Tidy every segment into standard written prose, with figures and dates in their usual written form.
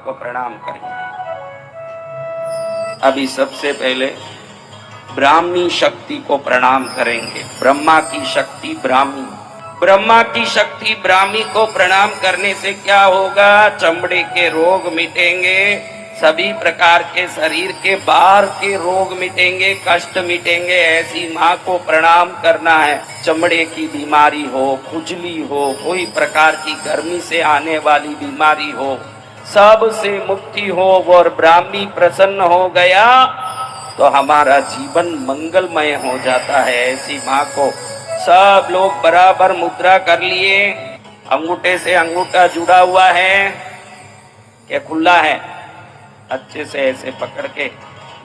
को प्रणाम करेंगे। अभी सबसे पहले ब्राह्मी शक्ति को प्रणाम करेंगे। ब्रह्मा की शक्ति ब्राह्मी, ब्रह्मा की शक्ति ब्राह्मी को प्रणाम करने से क्या होगा? चमड़े के रोग मिटेंगे, सभी प्रकार के शरीर के बाहर के रोग मिटेंगे, कष्ट मिटेंगे। ऐसी माँ को प्रणाम करना है। चमड़े की बीमारी हो, खुजली हो, कोई प्रकार की गर्मी से आने वाली बीमारी हो, सब से मुक्ति हो और ब्राह्मी प्रसन्न हो गया तो हमारा जीवन मंगलमय हो जाता है। ऐसी माँ को सब लोग बराबर मुद्रा कर लिए। अंगूठे से अंगूठा जुड़ा हुआ है क्या खुला है? अच्छे से ऐसे पकड़ के,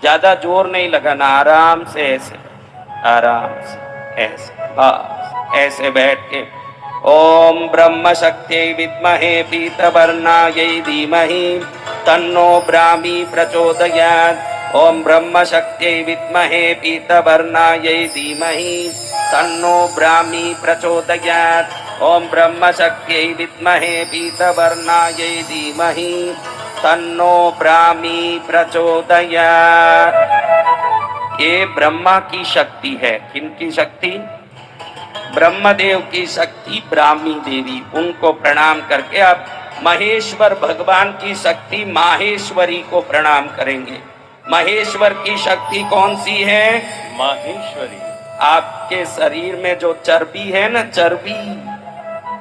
ज्यादा जोर नहीं लगाना, आराम से ऐसे, आराम से ऐसे, बस ऐसे बैठ के ओम ब्रह्म शक्त्यै विद्महे पीतवर्णायै धीमहि तन्नो ब्राह्मी प्रचोदयात्। ओम ब्रह्म शक्त्यै विद्महे पीतवर्णायै धीमहि तन्नो ब्राह्मी प्रचोदयात्। ओम ब्रह्म शक्त्यै विद्महे पीतवर्णायै धीमहि तन्नो ब्राह्मी प्रचोदयात्। ये ब्रह्मा की शक्ति है। किनकी शक्ति? ब्रह्मदेव की शक्ति ब्राह्मी देवी। उनको प्रणाम करके अब महेश्वर भगवान की शक्ति माहेश्वरी को प्रणाम करेंगे। महेश्वर की शक्ति कौन सी है? माहेश्वरी। आपके शरीर में जो चर्बी है ना, चर्बी,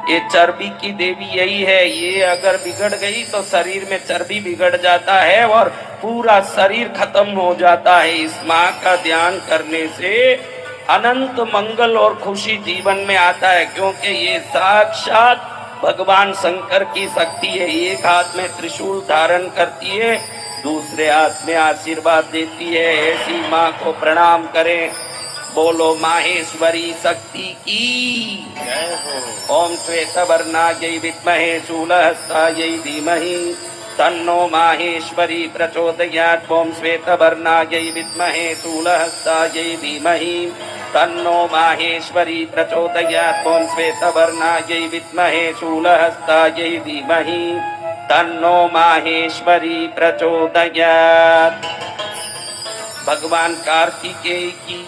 ये चर्बी की देवी यही है। ये अगर बिगड़ गई तो शरीर में चर्बी बिगड़ जाता है और पूरा शरीर खत्म हो जाता है। इस माँ का ध्यान करने से अनंत मंगल और खुशी जीवन में आता है, क्योंकि ये साक्षात भगवान शंकर की शक्ति है। एक हाथ में त्रिशूल धारण करती है, दूसरे हाथ में आशीर्वाद देती है। ऐसी माँ को प्रणाम करें। बोलो माहेश्वरी शक्ति की जय हो। ओम श्वेतवर्णायै विद्महे शूलहस्तायै धीमहि तन्नो माहेश्वरी प्रचोदयात्। ओम श्वेतवर्णायै विद्महे शूलहस्तायै धीमहि तन्नो माहेश्वरी प्रचोदयात्। ओम श्वेतवर्णायै विद्महे शूलहस्तायै धीमहि तन्नो माहेश्वरी प्रचोदयात्। भगवान कार्तिकेय की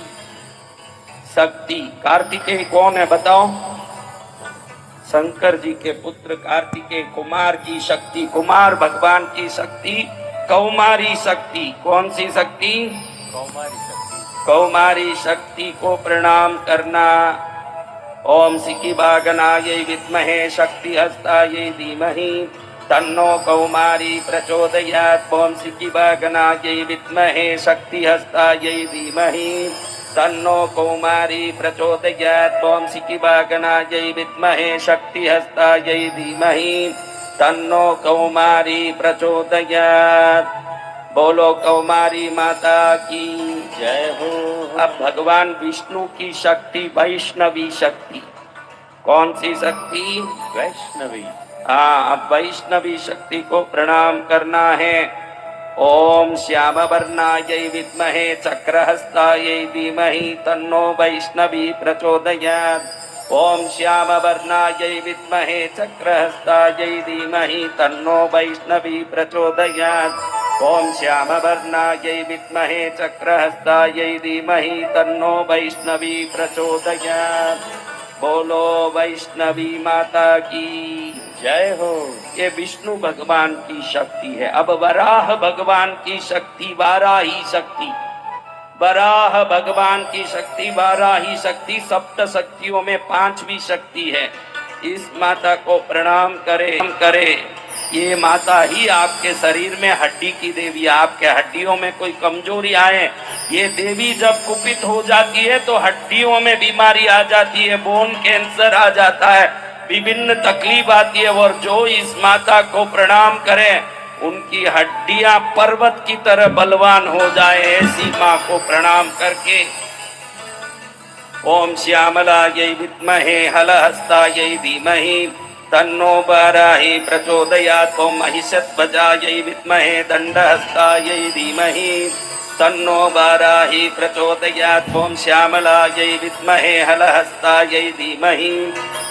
शक्ति। कार्तिकेय कौन है बताओ? शंकर जी के पुत्र कार्तिकेय, कुमार की शक्ति। कुमार भगवान की शक्ति कौमारी शक्ति। कौन सी शक्ति? कौमारी शक्ति। कौमारी शक्ति को प्रणाम करना। ओम सिकिवागनायै विद्महे शक्तिहस्तायै धीमहि तन्नो कौमारी प्रचोदयात्। ओम सिकिवागनायै विद्महे शक्तिहस्तायै धीमहि तन्नो कौमारी प्रचोदयात्। ओम सिकिवागनायै विद्महे शक्तिहस्तायै धीमहि तन्नो कौमारी प्रचोदयात्। बोलो कौमारी माता की जय हो। अब भगवान विष्णु की शक्ति वैष्णवी शक्ति। कौन सी शक्ति? वैष्णवी। हाँ, अब वैष्णवी शक्ति को प्रणाम करना है। ओम श्यामवर्णायै विद्महे चक्रहस्तायै धीमहि तन्नो वैष्णवी प्रचोदयात्। ओम श्यामवर्णायै विद्महे चक्रहस्तायै धीमहि तन्नो वैष्णवी प्रचोदयात्। ओम श्यामवर्णायै विद्महे चक्रहस्तायै धीमहि तन्नो वैष्णवी प्रचोदयात्। बोलो वैष्णवी माता की जय हो। ये विष्णु भगवान की शक्ति है। अब वराह भगवान की शक्ति, वाराही शक्ति। वराह भगवान की शक्ति, वाराही शक्ति सप्त शक्तियों में पांचवी शक्ति है। इस माता को प्रणाम करे। ये माता ही आपके शरीर में हड्डी की देवी है। आपके हड्डियों में कोई कमजोरी आए, ये देवी जब कुपित हो जाती है तो हड्डियों में बीमारी आ जाती है, बोन कैंसर आ जाता है, विभिन्न तकलीफ आती है। और जो इस माता को प्रणाम करें उनकी हड्डियां पर्वत की तरह बलवान हो जाए। ऐसी माँ को प्रणाम करके ओम श्यामलायै विद्महे हलहस्तायै धीमहि तन्नो वाराही प्रचोदयात्। ओम महिषध्वजायै विद्महे दंडहस्तायै धीमहि तन्नो वाराही प्रचोदयात् ॐ श्यामलायै विद्महे हलहस्तायै धीमहि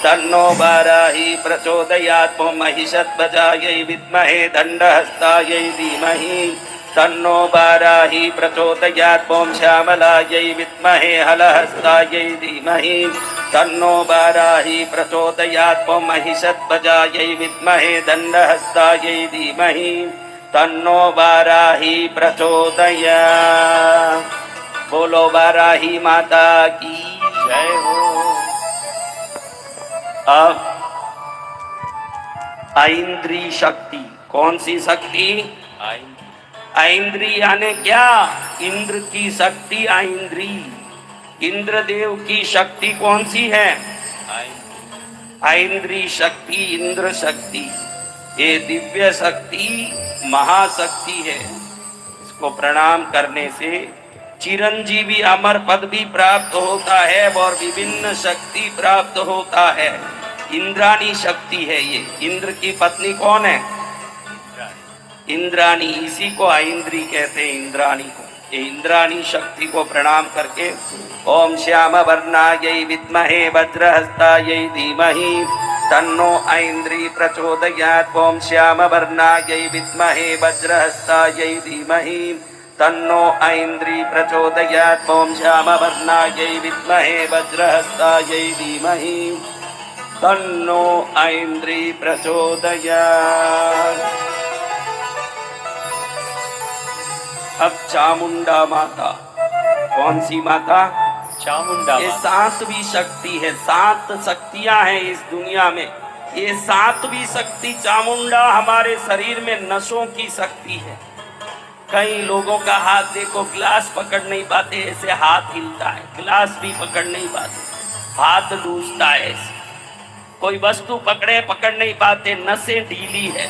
तन्नो वाराही प्रचोदयात् ॐ महिषध्वजायै विद्महे दण्डहस्तायै धीमहि तन्नो वाराही प्रचोदयात् ॐ श्यामलायै विद्महे हलहस्तायै धीमहि तन्नो वाराही प्रचोदयात् ॐ महिषध्वजायै विद्महे दण्डहस्तायै धीमहि तन्नो वाराही प्रचोदयात्। बोलो वाराही माता की जय हो। अब ऐन्द्री शक्ति, कौन सी शक्ति? आई ऐन्द्री यानी क्या? इंद्र की शक्ति ऐन्द्री। इंद्रदेव की शक्ति कौन सी है? आई ऐन्द्री शक्ति, इंद्र शक्ति। ये दिव्य शक्ति महाशक्ति है। इसको प्रणाम करने से चिरंजीवी अमर पद भी प्राप्त होता है और विभिन्न शक्ति प्राप्त होता है। इंद्राणी शक्ति है ये। इंद्र की पत्नी कौन है? इंद्राणी। इसी को ऐन्द्री कहते हैं, इंद्राणी को। ये इंद्राणी शक्ति को प्रणाम करके ओम श्याम वर्णायै विद्महे वज्रहस्तायै धीमहि तन्नो ऐन्द्री प्रचोदयात् ॐ श्याम वर्णायै विद्महे वज्रहस्तायै धीमहि तन्नो ऐन्द्री प्रचोदयात् ॐ श्याम वर्णायै विद्महे वज्रहस्तायै धीमहि तन्नो ऐन्द्री प्रचोदयात्। अब चामुंडा माता, कौन सी माता? चामुंडा ये माता। सातवीं शक्ति है। 7 शक्तियां हैं इस दुनिया में। ये 7वीं शक्ति चामुंडा हमारे शरीर में नसों की शक्ति है। कई लोगों का हाथ देखो, गिलास पकड़ नहीं पाते, ऐसे हाथ हिलता है। गिलास भी पकड़ नहीं पाते, हाथ लूजता है ऐसे। कोई वस्तु पकड़ नहीं पाते, नसें ढीली है।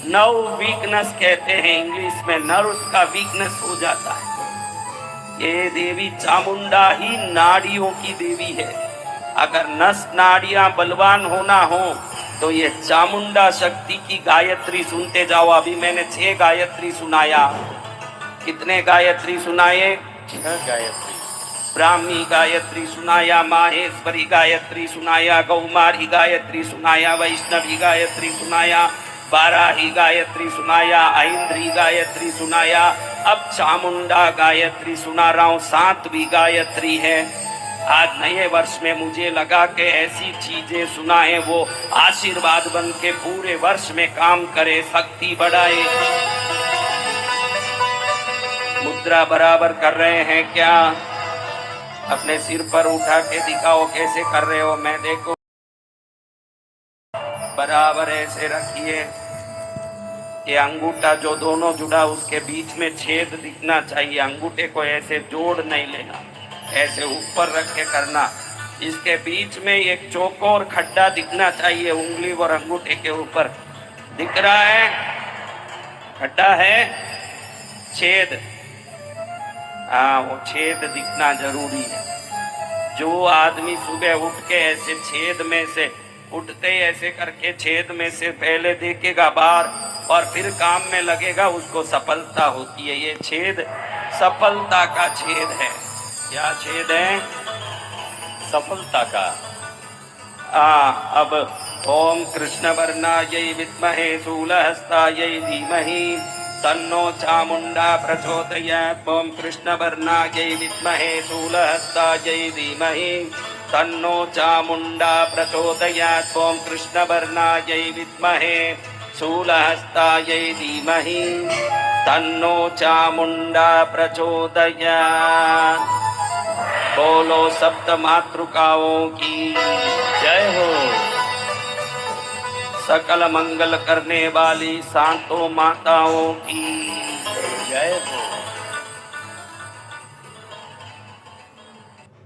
नर्व वीकनेस कहते हैं इंग्लिश में, नर्व्स का वीकनेस हो जाता है। ये देवी चामुंडा ही नाड़ियों की देवी है। अगर नस नाड़ियां बलवान होना हो तो ये चामुंडा शक्ति की गायत्री सुनते जाओ। अभी मैंने 6 गायत्री सुनाया। कितने गायत्री सुनाए? 6 गायत्री। ब्राह्मी गायत्री सुनाया, माहेश्वरी गायत्री सुनाया, गौमारी गायत्री सुनाया, वैष्णवी गायत्री सुनाया, वाराही गायत्री सुनाया, ऐन्द्री गायत्री सुनाया। अब चामुंडा गायत्री सुना रहा हूं। 7वीं गायत्री है। आज नए वर्ष में मुझे लगा कि ऐसी चीजें सुनाए वो आशीर्वाद बन के पूरे वर्ष में काम करे, शक्ति बढ़ाए। मुद्रा बराबर कर रहे हैं क्या? अपने सिर पर उठा के दिखाओ कैसे कर रहे हो। मैं देखो, बराबर ऐसे रखिए। ये अंगूठा जो दोनों जुड़ा उसके बीच में छेद दिखना चाहिए। अंगूठे को ऐसे जोड़ नहीं लेना, ऐसे ऊपर रख के करना। इसके बीच में एक चौकोर खड्डा दिखना चाहिए। उंगली और अंगूठे के ऊपर दिख रहा है खड्डा है, छेद। हाँ, वो छेद दिखना जरूरी है। जो आदमी सुबह उठ के ऐसे छेद में से उठते ही ऐसे करके छेद में से पहले देखेगा बाहर और फिर काम में लगेगा, उसको सफलता होती है। ये छेद सफलता का छेद है। क्या छेद है? सफलता का। अब ओम कृष्ण वर्णायै विद्महे शूलहस्तायै धीमहि तन्नो चामुंडा प्रचोदयात्। ओम कृष्ण वर्णायै विद्महे शूलहस्तायै धीमहि तन्नो चामुंडा प्रचोदयात्। ओम कृष्ण वर्णायै विद्महे शूलहस्तायै धीमहि तन्नो चामुंडा प्रचोदयात्। बोलो सप्त मातृकाओं की जय हो। सकल मंगल करने वाली शांतो माताओं की जय हो।